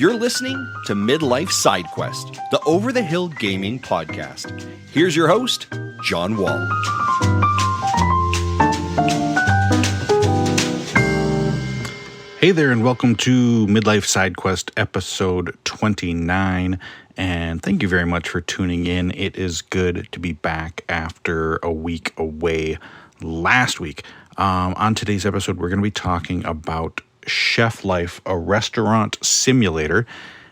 You're listening to Midlife Side Quest, the Over the Hill Gaming Podcast. Here's your host, John Wall. Hey there, and welcome to Midlife Side Quest episode 29. And thank you very much for tuning in. It is good to be back after a week away last week. On today's episode, we're going to be talking about Chef Life, a restaurant simulator.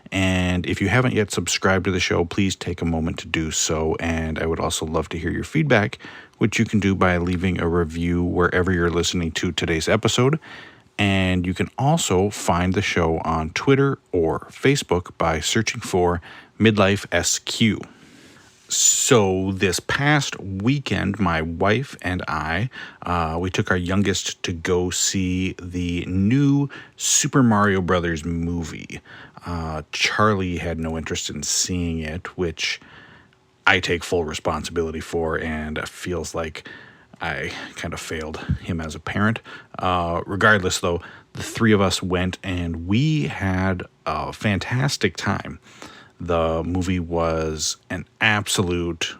And if you haven't yet subscribed to the show, please take a moment to do so. And I would also love to hear your feedback, which you can do by leaving a review wherever you're listening to today's episode. And you can also find the show on Twitter or Facebook by searching for Midlife SQ. So this past weekend, my wife and I, we took our youngest to go see the new Super Mario Brothers movie. Charlie had no interest in seeing it, which I take full responsibility for, and it feels like I kind of failed him as a parent. Regardless, though, the three of us went and we had a fantastic time. The movie was an absolute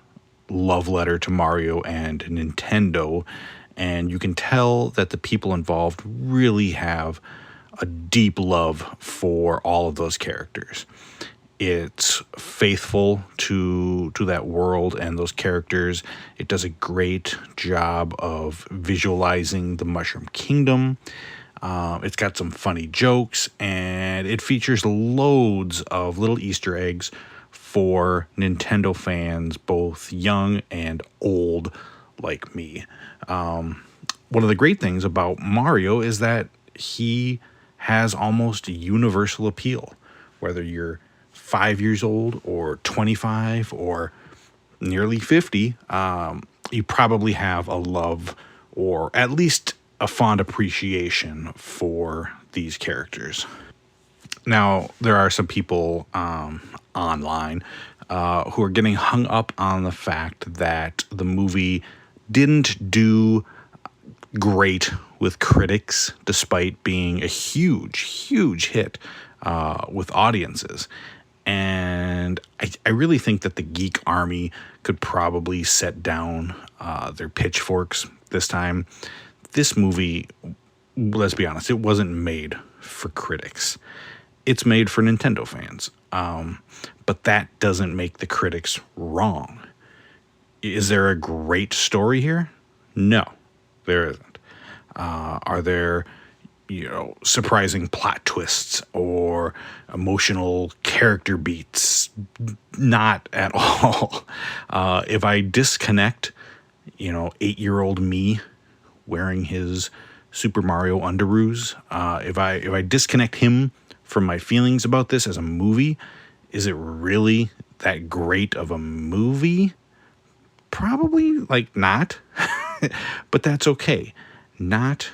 love letter to Mario and Nintendo, and you can tell that the people involved really have a deep love for all of those characters. It's faithful to that world and those characters. It does a great job of visualizing the Mushroom Kingdom. It's got some funny jokes, and it features loads of little Easter eggs for Nintendo fans, both young and old like me. One of the great things about Mario is that he has almost universal appeal, whether you're 5 years old or 25 or nearly 50, you probably have a love or at least a fond appreciation for these characters. Now, there are some people online who are getting hung up on the fact that the movie didn't do great with critics, despite being a huge hit with audiences. And I really think that the geek army could probably set down their pitchforks this time. This movie, let's be honest, it wasn't made for critics. It's made for Nintendo fans. But that doesn't make the critics wrong. Is there a great story here? No, there isn't. Are there surprising plot twists or emotional character beats? Not at all. If I disconnect, 8-year-old me wearing his Super Mario underoos, if I disconnect him from my feelings about this as a movie, is it really that great of a movie? Probably not, but that's okay. Not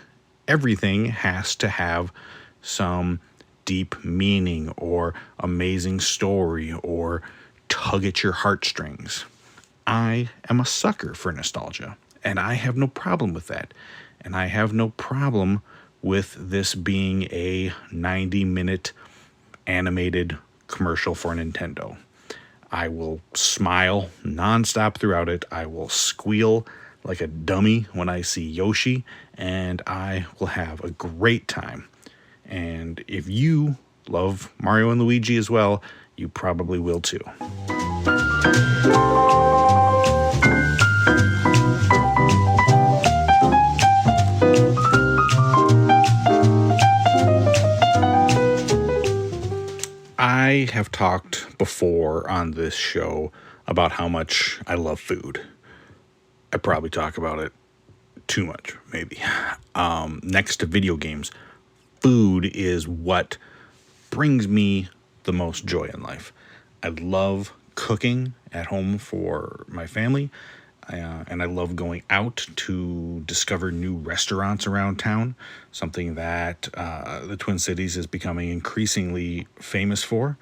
everything has to have some deep meaning or amazing story or tug at your heartstrings. I am a sucker for nostalgia, and I have no problem with that. And I have no problem with this being a 90-minute animated commercial for Nintendo. I will smile nonstop throughout it. I will squeal like a dummy when I see Yoshi, and I will have a great time. And if you love Mario and Luigi as well, you probably will too. I have talked before on this show about how much I love food. I probably talk about it too much, maybe. Next to video games, food is what brings me the most joy in life. I love cooking at home for my family, and I love going out to discover new restaurants around town, something that the Twin Cities is becoming increasingly famous for.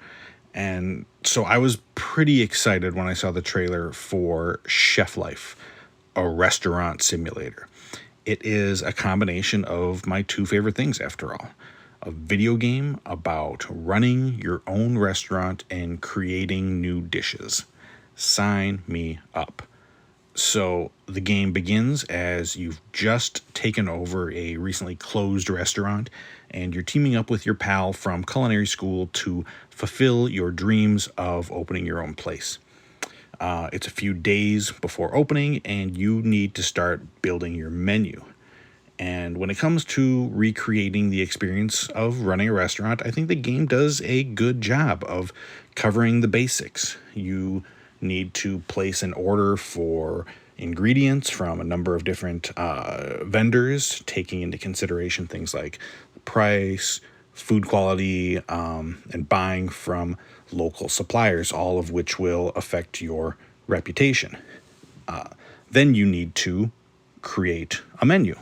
And so I was pretty excited when I saw the trailer for Chef Life, a restaurant simulator. It is a combination of my two favorite things, after all. a video game about running your own restaurant and creating new dishes. Sign me up. So the game begins as you've just taken over a recently closed restaurant and you're teaming up with your pal from culinary school to fulfill your dreams of opening your own place. It's a few days before opening and you need to start building your menu. And when it comes to recreating the experience of running a restaurant, I think the game does a good job of covering the basics. You need to place an order for ingredients from a number of different vendors, taking into consideration things like price, food quality, and buying from local suppliers, all of which will affect your reputation. Then you need to create a menu.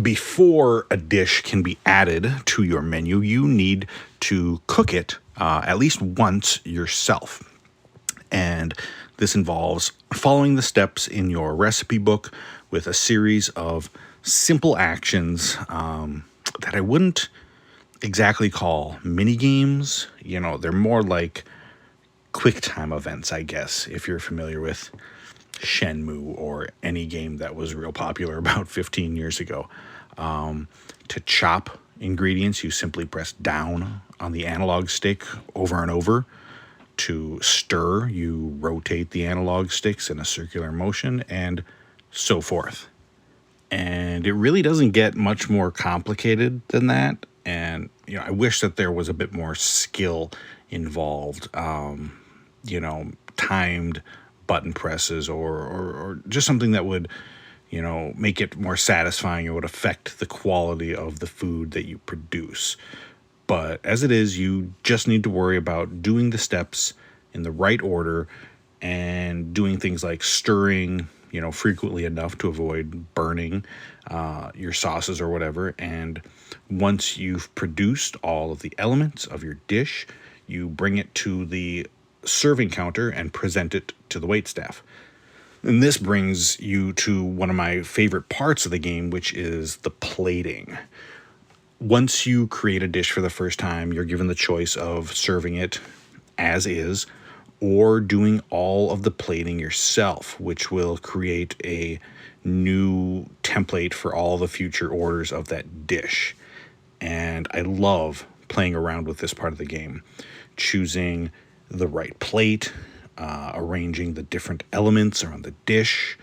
Before a dish can be added to your menu, you need to cook it at least once yourself. And this involves following the steps in your recipe book with a series of simple actions that I wouldn't exactly call mini games. You know, they're more like quick time events, I guess, if you're familiar with Shenmue or any game that was real popular about 15 years ago. To chop ingredients, you simply press down on the analog stick over and over. To stir, you rotate the analog sticks in a circular motion, and so forth. And it really doesn't get much more complicated than that. And, I wish that there was a bit more skill involved, timed button presses or just something that would, make it more satisfying or would affect the quality of the food that you produce. But as it is, you just need to worry about doing the steps in the right order and doing things like stirring, frequently enough to avoid burning your sauces or whatever. And once you've produced all of the elements of your dish, you bring it to the serving counter and present it to the waitstaff. And this brings you to one of my favorite parts of the game, which is the plating. Once you create a dish for the first time, you're given the choice of serving it as is or doing all of the plating yourself, which will create a new template for all the future orders of that dish. And I love playing around with this part of the game, choosing the right plate, arranging the different elements around the dish,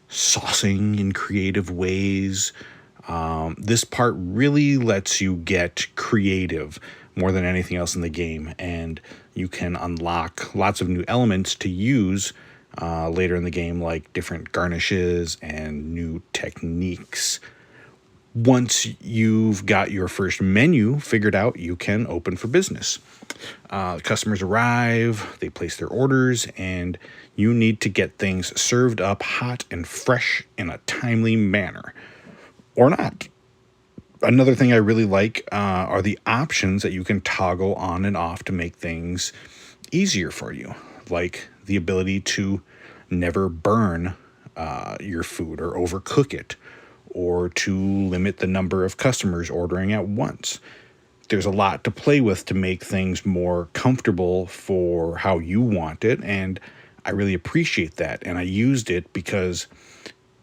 saucing in creative ways. This part really lets you get creative more than anything else in the game, and you can unlock lots of new elements to use later in the game, like different garnishes and new techniques. Once you've got your first menu figured out, you can open for business. Customers arrive, they place their orders, and you need to get things served up hot and fresh in a timely manner. Or not. Another thing I really like are the options that you can toggle on and off to make things easier for you, like the ability to never burn your food or overcook it, or to limit the number of customers ordering at once. There's a lot to play with to make things more comfortable for how you want it, and I really appreciate that. And I used it because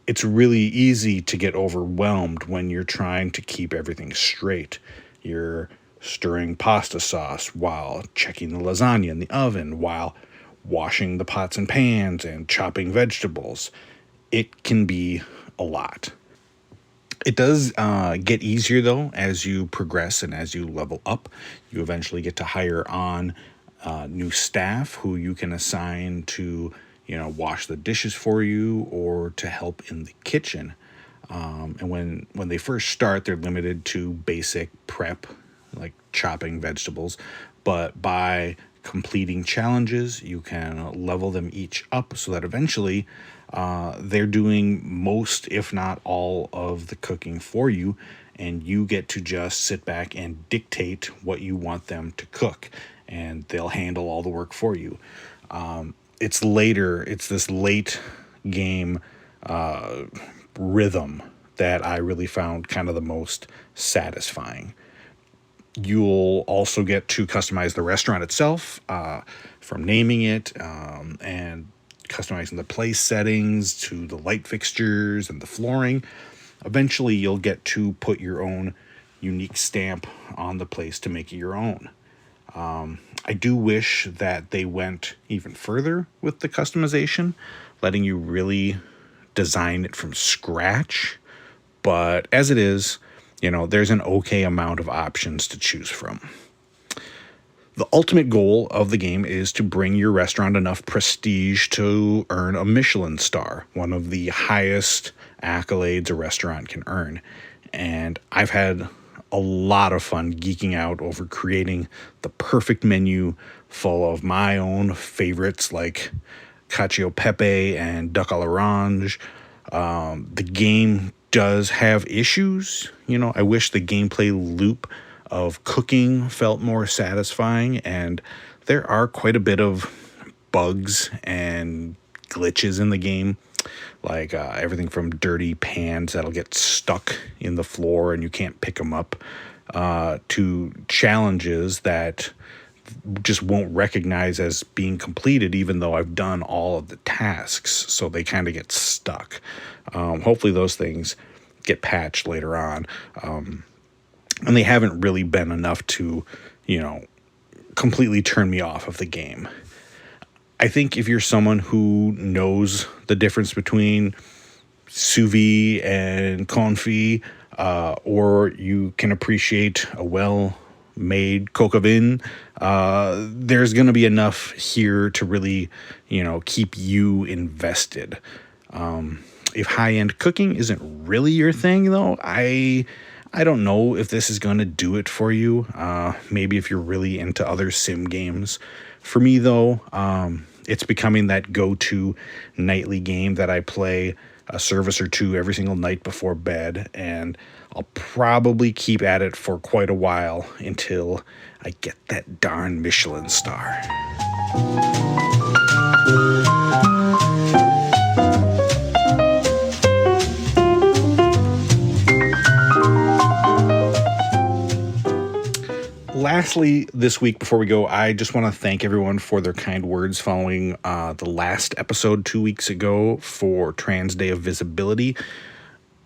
it's really easy to get overwhelmed when you're trying to keep everything straight. You're stirring pasta sauce while checking the lasagna in the oven, while washing the pots and pans and chopping vegetables. It can be a lot. It does get easier, though, as you progress and as you level up. You eventually get to hire on new staff who you can assign to wash the dishes for you or to help in the kitchen. And when they first start, they're limited to basic prep, like chopping vegetables. But by completing challenges, you can level them each up so that eventually they're doing most, if not all, of the cooking for you. And you get to just sit back and dictate what you want them to cook. And they'll handle all the work for you. It's this late game rhythm that I really found kind of the most satisfying. You'll also get to customize the restaurant itself, from naming it and customizing the place settings to the light fixtures and the flooring. Eventually, you'll get to put your own unique stamp on the place to make it your own. I do wish that they went even further with the customization, letting you really design it from scratch. But as it is, there's an okay amount of options to choose from. The ultimate goal of the game is to bring your restaurant enough prestige to earn a Michelin star, one of the highest accolades a restaurant can earn. And I've had a lot of fun geeking out over creating the perfect menu full of my own favorites like cacio e pepe and duck à l'orange. The game does have issues. I wish the gameplay loop of cooking felt more satisfying, and there are quite a bit of bugs and glitches in the game, like everything from dirty pans that'll get stuck in the floor and you can't pick them up, to challenges that just won't recognize as being completed even though I've done all of the tasks, so they kind of get stuck. Hopefully those things get patched later on, and they haven't really been enough to completely turn me off of the game. I think if you're someone who knows the difference between sous vide and confit, or you can appreciate a well-made coq au vin, there's going to be enough here to really, keep you invested. If high-end cooking isn't really your thing, though, I don't know if this is going to do it for you. Maybe if you're really into other sim games. For me, though, it's becoming that go-to nightly game that I play a service or two every single night before bed, and I'll probably keep at it for quite a while until I get that darn Michelin star. Lastly, this week, before we go, I just want to thank everyone for their kind words following the last episode 2 weeks ago for Trans Day of Visibility.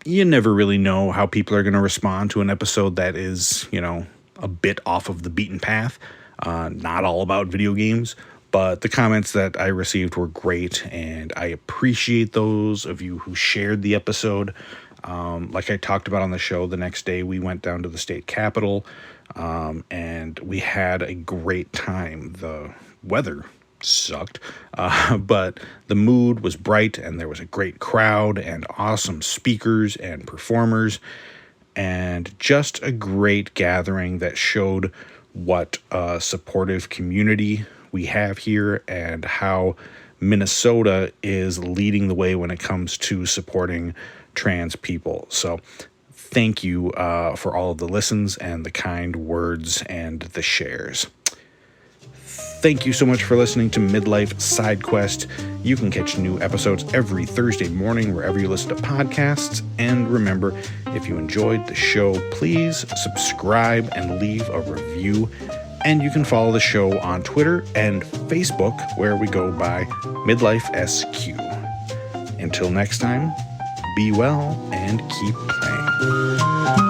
You never really know how people are going to respond to an episode that is, a bit off of the beaten path, not all about video games, but the comments that I received were great, and I appreciate those of you who shared the episode. Like I talked about on the show, the next day we went down to the state capitol, and we had a great time. The weather sucked, but the mood was bright, and there was a great crowd and awesome speakers and performers, and just a great gathering that showed what a supportive community we have here and how Minnesota is leading the way when it comes to supporting trans people. So thank you for all of the listens and the kind words and the shares. Thank you so much for listening to Midlife Side Quest. You can catch new episodes every Thursday morning wherever you listen to podcasts. And remember, if you enjoyed the show, please subscribe and leave a review. And you can follow the show on Twitter and Facebook, where we go by Midlife SQ. Until next time, be well and keep playing.